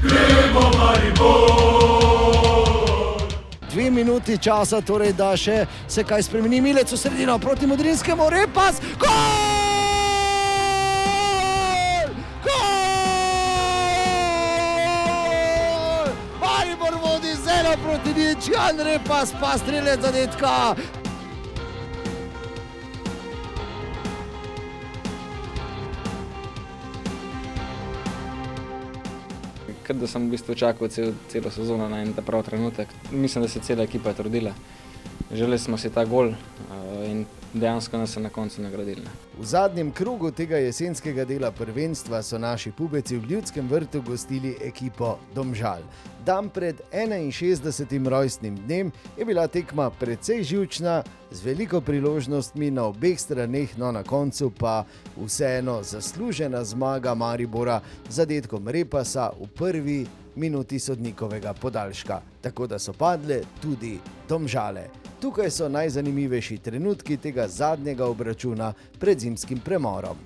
Gremo Maribor! 2 minuti časa, torej da še se kaj spremeni. Milec v sredino proti Modrinskemu, Repas, gol! Gol! Maribor vodi 0-0, Jan Repas pa strelec zadetka. Ker da sem v bistvu čakal celo sezono na en ta prav trenutek. Mislim, da se cela ekipa trudila. Želeli smo si ta gol in dejansko nas je na koncu nagradili. V zadnjem krogu tega jesenskega dela prvenstva so naši pubeci v Ljudskem vrtu gostili ekipo Domžal. Dan pred 61. rojstnim dnem je bila tekma precej živčna, z veliko priložnostmi na obeh straneh, no na koncu pa vseeno zaslužena zmaga Maribora z zadetkom Repasa v prvi minuti sodnikovega podaljška. Tako da so padle tudi Domžale. Tukaj so najzanimivejši trenutki tega zadnjega obračuna pred zimskim premorom.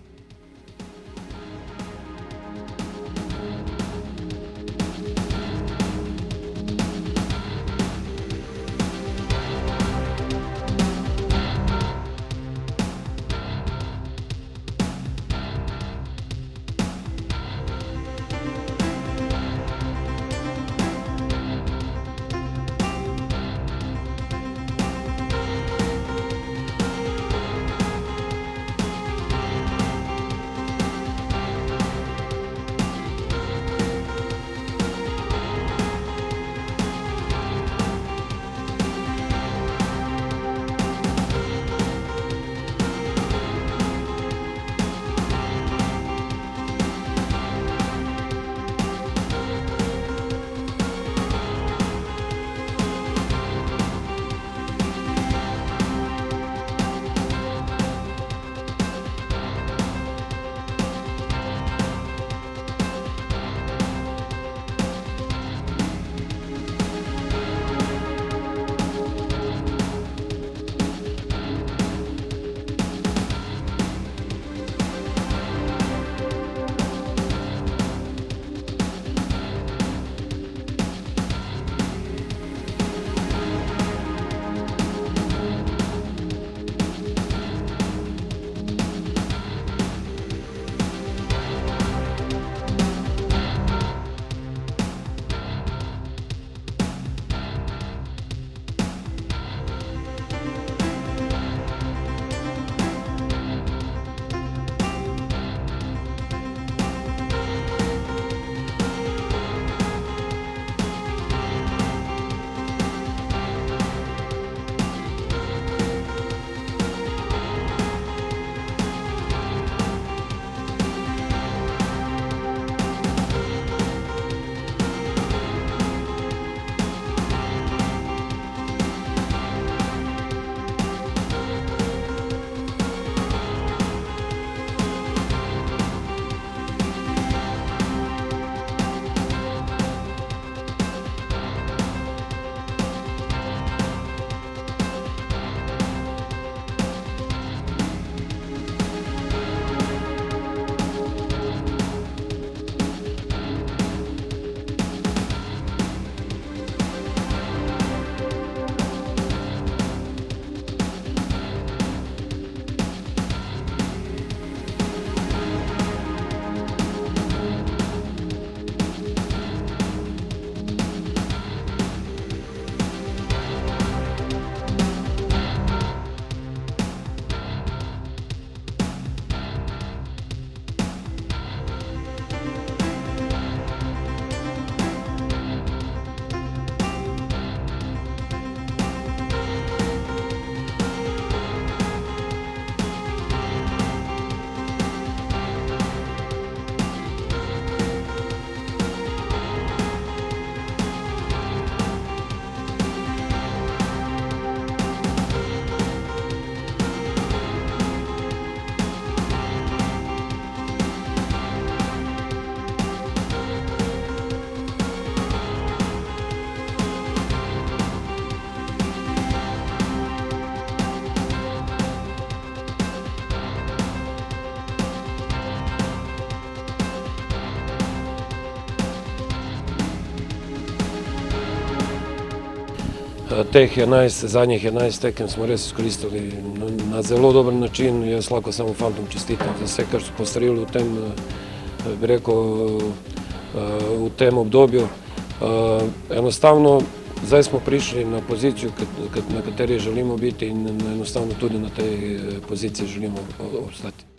teh 11, zadnjih 11 tekem smo res izkoristili na zelo dober način. Jaz lahko samo fantom čestitam za vse, kar so postorili v tem, bi rekel, v tem obdobju. Enostavno, zdaj smo prišli na pozicijo, na kateri želimo biti in enostavno tudi na tej poziciji želimo obstati.